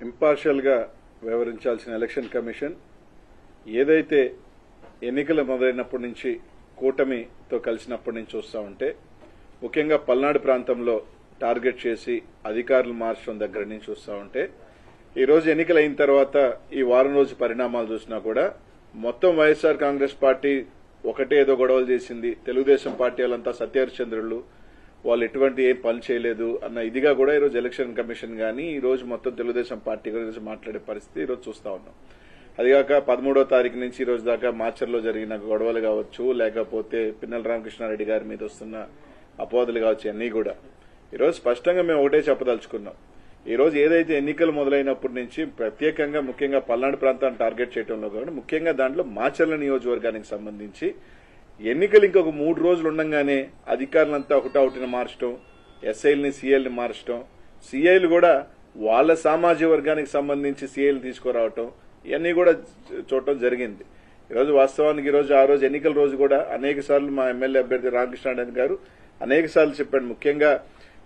Impartial గా వ్యవహరించాల్సిన election commission ఏదైతే ఎన్నికలు మొదలైనప్పటి నుంచి కూటమితో కలిసినప్పటి నుంచి చూస్తా ఉంటే ముఖ్యంగా పల్నాడు ప్రాంతంలో టార్గెట్ చేసి అధికారులు మార్చడం దగ్గర నుంచి చూస్తా ఉంటే ఈ రోజు ఎన్నికలు అయిన తర్వాత ఈ వారం రోజు పరిణామాలు చూసినా కూడా మొత్తం వైఎస్ఆర్ కాంగ్రెస్ పార్టీ ఒకటే ఏదో గొడవలు చేసింది, తెలుగుదేశం పార్టీ వాళ్ళంతా సత్యహరిచంద్రులు, వాళ్ళు ఎటువంటి ఏం పని చేయలేదు అన్న ఇదిగా కూడా ఈరోజు ఎలక్షన్ కమిషన్ గానీ ఈ రోజు మొత్తం తెలుగుదేశం పార్టీ గురించి మాట్లాడే పరిస్థితి ఈరోజు చూస్తా ఉన్నాం. అదిగాక 13వ తారీఖు నుంచి ఈ రోజు దాకా మాచర్లో జరిగిన గొడవలు కావచ్చు, లేకపోతే పిన్నెల రామకృష్ణారెడ్డి గారి మీద వస్తున్న అపోహలు కావచ్చు, అన్నీ కూడా ఈరోజు స్పష్టంగా మేము ఒకటే చెప్పదలుచుకున్నాం. ఈ రోజు ఏదైతే ఎన్నికలు మొదలైనప్పటి నుంచి ప్రత్యేకంగా ముఖ్యంగా పల్నాడు ప్రాంతాన్ని టార్గెట్ చేయడంలో కానీ ముఖ్యంగా దాంట్లో మాచర్ల నియోజకవర్గానికి సంబంధించి ఎన్నికలు ఇంకొక 3 రోజులు ఉండగానే అధికారులంతా ఒకటొకటిని మార్చడం, ఎస్ఐల్ని సీఐల్ని మార్చడం, సీఐలు కూడా వాళ్ళ సామాజిక వర్గానికి సంబంధించి సీఐలు తీసుకురావటం ఇవన్నీ కూడా చూడటం జరిగింది. ఈరోజు వాస్తవానికి ఈరోజు ఆ రోజు ఎన్నికల రోజు కూడా అనేక సార్లు మా ఎమ్మెల్యే అభ్యర్థి రామకృష్ణారెడ్డి గారు అనేక సార్లు చెప్పాడు. ముఖ్యంగా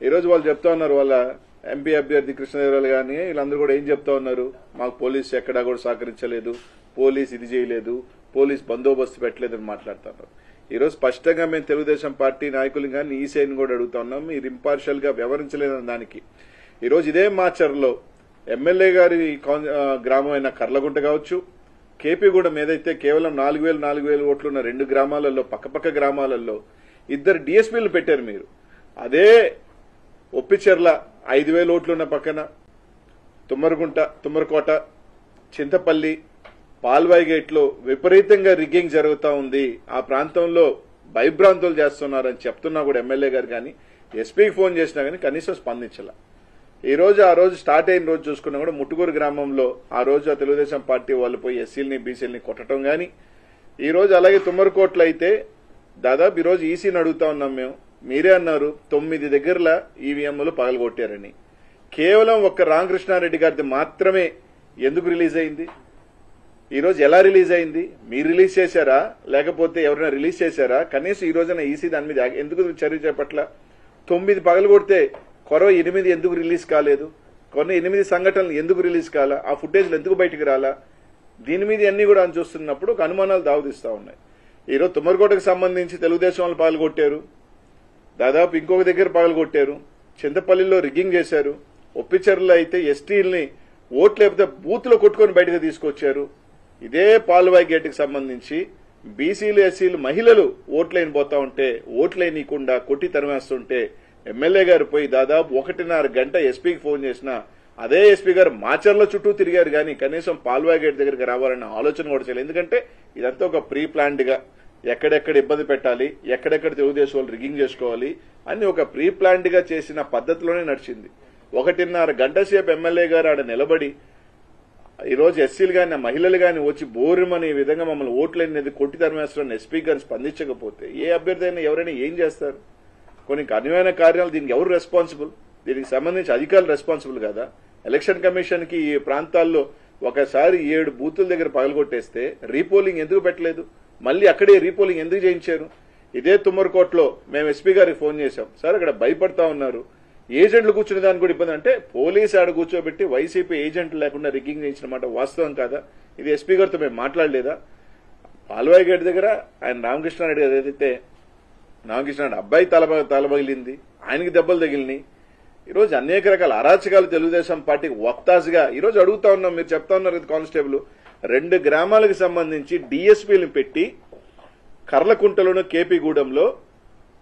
ఈరోజు వాళ్ళు చెప్తా ఉన్నారు, వాళ్ళ ఎంపీ అభ్యర్థి కృష్ణదేవరాయలు గానీ వీళ్ళందరూ కూడా ఏం చెప్తా ఉన్నారు, మాకు పోలీసు ఎక్కడా కూడా సహకరించలేదు, పోలీసు ఇది చేయలేదు, పోలీసు బందోబస్తు పెట్టలేదని మాట్లాడుతున్నారు. ఈరోజు స్పష్టంగా మేము తెలుగుదేశం పార్టీ నాయకులు కానీ ఈసీఐని కూడా అడుగుతా ఉన్నాం, మీరు ఇంపార్షియల్ గా వ్యవహరించలేదని దానికి. ఈరోజు ఇదే మాచర్లో ఎమ్మెల్యే గారి గ్రామం అయిన కర్లగుంట కావచ్చు, కేపీగూడెం ఏదైతే కేవలం 4,000 ఓట్లున్న 2 గ్రామాలలో పక్కపక్క గ్రామాలలో 2 డీఎస్పీలు పెట్టారు మీరు. అదే ఒప్పిచెర్ల 5,000 ఓట్లున్న పక్కన తుమ్మరకోట, చింతపల్లి, పాల్వాయి గేట్లో విపరీతంగా రిగ్గింగ్ జరుగుతూ ఉంది, ఆ ప్రాంతంలో భయభ్రాంతులు చేస్తున్నారని చెప్తున్నా కూడా ఎమ్మెల్యే గారు కానీ ఎస్పీకి ఫోన్ చేసినా కానీ కనీసం స్పందించాల. ఈ రోజు ఆ రోజు స్టార్ట్ అయిన రోజు చూసుకున్నా కూడా ముట్టుకూరు గ్రామంలో ఆ రోజు ఆ తెలుగుదేశం పార్టీ వాళ్ళు పోయి ఎస్సీలని బీసీలని కొట్టడం గాని, ఈ రోజు అలాగే తుమ్మరకోట్లో అయితే దాదాపు ఈ రోజు ఈసీని అడుగుతా ఉన్నాం మేము, మీరే అన్నారు 9 దగ్గరల ఈవీఎంలు పగలగొట్టారని. కేవలం ఒక్క రామకృష్ణారెడ్డి గారిది మాత్రమే ఎందుకు రిలీజ్ అయింది? ఈ రోజు ఎలా రిలీజ్ అయింది? మీరు రిలీజ్ చేశారా లేకపోతే ఎవరైనా రిలీజ్ చేశారా? కనీసం ఈ రోజున ఈసీ దాని మీద ఎందుకు చర్య చేపట్ల? 9 పగలగొడితే కొరవ 8 ఎందుకు రిలీజ్ కాలేదు? కొన్ని 8 సంఘటనలు ఎందుకు రిలీజ్ కాలా? ఆ ఫుటేజ్లు ఎందుకు బయటకు రాలా? దీని మీద అన్ని కూడా చూస్తున్నప్పుడు ఒక అనుమానాలు దావదిస్తా ఉన్నాయి. ఈరోజు తుమ్మరకోటకు సంబంధించి తెలుగుదేశం వాళ్ళు పగలగొట్టారు, దాదాపు ఇంకొక దగ్గర పగలగొట్టారు, చింతపల్లిలో రిగ్గింగ్ చేశారు, ఒప్పిచెర్లలో అయితే ఎస్టీల్ని ఓట్లు లేకపోతే బూత్లో కొట్టుకొని బయటకు తీసుకొచ్చారు. ఇదే పాల్వాయి గేటుకు సంబంధించి బీసీలు ఎస్సీలు మహిళలు ఓట్లైన పోతా ఉంటే ఓట్లైనీయకుండా కొట్టి తరిమేస్తుంటే ఎమ్మెల్యే గారు పోయి దాదాపు 1.5 గంట ఎస్పీకి ఫోన్ చేసినా అదే ఎస్పీ గారు మాచర్ల చుట్టూ తిరిగారు కానీ కనీసం పాల్వాయి గేట్ దగ్గరికి రావాలన్న ఆలోచన కూడా చేయలేదు. ఎందుకంటే ఇదంతా ఒక ప్రీ ప్లాన్డ్ గా ఎక్కడెక్కడ ఇబ్బంది పెట్టాలి, ఎక్కడెక్కడ తెలుగుదేశం వాళ్ళు రిగ్గింగ్ చేసుకోవాలి అని ఒక ప్రీ ప్లాన్డ్ గా చేసిన పద్ధతిలోనే నడిచింది. 1.5 గంట సేపు ఎమ్మెల్యే గారు ఆడ నిలబడి ఈరోజు ఎస్సీలు గాని మహిళలు గాని వచ్చి బోరుమని ఈ విధంగా మమ్మల్ని ఓట్లనేది కొట్టి తరిమేస్తారని ఎస్పీ గారిని స్పందించకపోతే ఏ అభ్యర్థి అయినా ఎవరైనా ఏం చేస్తారు? కొన్ని కఠినమైన కార్యాలు దీనికి ఎవరు రెస్పాన్సిబుల్? దీనికి సంబంధించి అధికారులు రెస్పాన్సిబుల్ కదా? ఎలక్షన్ కమిషన్ కి ఈ ప్రాంతాల్లో ఒకసారి 7 బూతుల దగ్గర పగలగొట్టేస్తే రీపోలింగ్ ఎందుకు పెట్టలేదు? మళ్ళీ అక్కడే రీపోలింగ్ ఎందుకు చేయించారు? ఇదే తుమ్మరకోటలో మేము ఎస్పీ గారికి ఫోన్ చేశాం, సార్ అక్కడ భయపడతా ఉన్నారు, ఏజెంట్లు కూర్చునే దానికి కూడా ఇబ్బంది. అంటే పోలీసు ఆడ కూర్చోబెట్టి వైసీపీ ఏజెంట్లు లేకుండా రిగ్గింగ్ చేయించిన మాట వాస్తవం కాదా? ఇది ఎస్పీ గారితో మేము మాట్లాడలేదా? పాల్వాయి గేట్ దగ్గర ఆయన రామకృష్ణారెడ్డి గారు ఏదైతే రామకృష్ణారెడ్డి అబ్బాయి తలబగిలింది, ఆయనకి దెబ్బలు తగిలినాయి. ఈరోజు అనేక రకాల అరాచకాలు తెలుగుదేశం పార్టీకి వత్తాసుగా ఈరోజు అడుగుతా ఉన్నాం. మీరు చెప్తా ఉన్నారు కదా కానిస్టేబుల్ 2 గ్రామాలకు సంబంధించి డీఎస్పీలను పెట్టి కర్లకుంటలోను కేపీగూడెంలో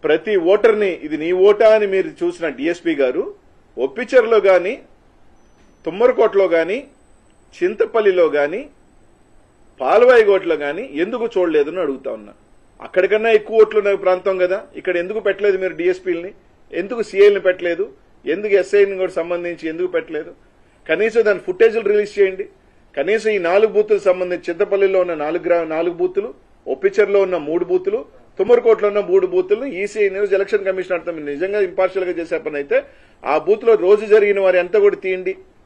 ప్రతి ఓటర్ని ఇది నీ ఓటా అని మీరు చూసిన డీఎస్పీ గారు ఒప్పిచెర్లో గాని, తుమ్మరకోటలో గాని, చింతపల్లిలో గాని, పాల్వాయిగోట్లో గాని ఎందుకు చూడలేదని అడుగుతా ఉన్నా. అక్కడికన్నా ఎక్కువ ఓట్లున్న ప్రాంతం కదా, ఇక్కడ ఎందుకు పెట్టలేదు మీరు డీఎస్పీలని? ఎందుకు సీఐల్ని పెట్టలేదు? ఎందుకు ఎస్ఐని కూడా సంబంధించి ఎందుకు పెట్టలేదు? కనీసం దాని ఫుటేజ్లు రిలీజ్ చేయండి. కనీసం ఈ 4 బూతులకు సంబంధించి చింతపల్లిలో ఉన్న 4 బూతులు, ఒప్పిచెర్లో ఉన్న 3 బూతులు, తుమ్మరకోటలో ఉన్న 3 బూతులను ఈసీ ఎలక్షన్ కమిషన్ అర్థం నిజంగా ఇంపార్షియల్ గా చేసే పని అయితే ఆ బూత్ లో రోజు జరిగిన వారి అంతా కూడా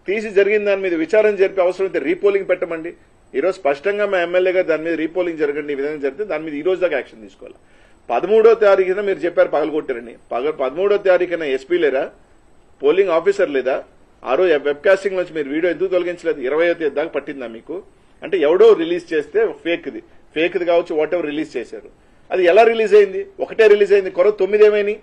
తీసి జరిగిన దాని మీద విచారణ జరిపి అవసరమైతే రీపోలింగ్ పెట్టమండి. ఈ రోజు స్పష్టంగా మా ఎమ్మెల్యే గారు దాని మీద రీపోలింగ్ జరగండి, ఈ విధంగా జరిగితే దాని మీద ఈ రోజు దాకా యాక్షన్ తీసుకోవాలి. 13వ తారీఖున మీరు చెప్పారు పగలగొట్టారని, 13వ తారీఖున ఎస్పీ లేరా? పోలింగ్ ఆఫీసర్ లేదా? ఆ రోజు వెబ్ కాస్టింగ్ నుంచి మీరు వీడియో ఎందుకు తొలగించలేదు? 20వ తేదీ దాకా పట్టిందా మీకు? అంటే ఎవడో రిలీజ్ చేస్తే ఫేక్ది కావచ్చు, వాట్ ఎవర్ రిలీజ్ చేశారు. అది ఎలా రిలీజ్ అయింది? ఒకటే రిలీజ్ అయింది. 9 ఏమైనాయి?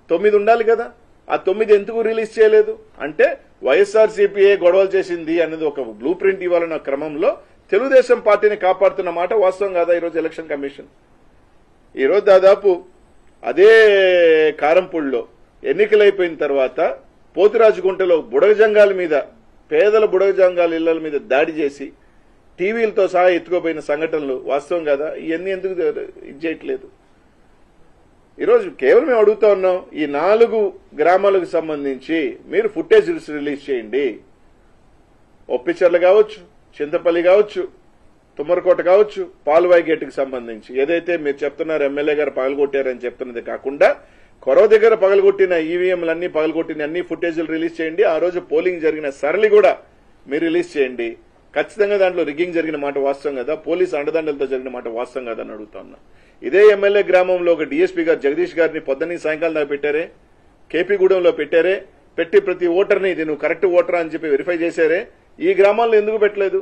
9 ఉండాలి కదా. ఆ 9 ఎందుకు రిలీజ్ చేయలేదు? అంటే వైఎస్ఆర్సీపీఏ గొడవలు చేసింది అనేది ఒక బ్లూ ప్రింట్ ఇవ్వాలన్న క్రమంలో తెలుగుదేశం పార్టీని కాపాడుతున్న మాట వాస్తవం కాదా? ఈరోజు ఎలక్షన్ కమిషన్ ఈరోజు దాదాపు అదే కారంపూడిలో ఎన్నికలైపోయిన తర్వాత పోతురాజుగుంటలో బుడగజంగాల మీద, పేదల బుడగజంగాల ఇళ్ల మీద దాడి చేసి టీవీలతో సహా ఎత్తుకోపోయిన సంఘటనలు వాస్తవం కదా. ఇవన్నీ ఎందుకు ఇది చేయట్లేదు? ఈరోజు కేవలం మేము అడుగుతా ఉన్నాం, ఈ 4 గ్రామాలకు సంబంధించి మీరు ఫుటేజ్ రిలీజ్ చేయండి. ఒప్పిచర్ల కావచ్చు, చింతపల్లి కావచ్చు, తుమ్మరకోట కావచ్చు, పాల్వాయి గేటుకు సంబంధించి ఏదైతే మీరు చెప్తున్నారు ఎమ్మెల్యే గారు పగలగొట్టారని చెప్తున్నది కాకుండా కొరవ దగ్గర పగలగొట్టిన ఈవీఎంలన్నీ పగలగొట్టిన అన్ని ఫుటేజీలు రిలీజ్ చేయండి. ఆ రోజు పోలింగ్ జరిగిన సరళి కూడా మీరు రిలీజ్ చేయండి. ఖచ్చితంగా దాంట్లో రిగ్గింగ్ జరిగిన మాట వాస్తవం కదా, పోలీసు అండదండలతో జరిగిన మాట వాస్తవం కదా అని అడుగుతా ఉన్నా. ఇదే ఎమ్మెల్యే గ్రామంలో ఒక డీఎస్పీ గారు జగదీష్ గారిని పొద్దున్నీ సాయంకాలం దాకా పెట్టారే, కేపీగూడెంలో పెట్టి ప్రతి ఓటర్ని ఇది నువ్వు కరెక్ట్ ఓటరా అని చెప్పి వెరిఫై చేశారే. ఈ గ్రామాల్లో ఎందుకు పెట్టలేదు?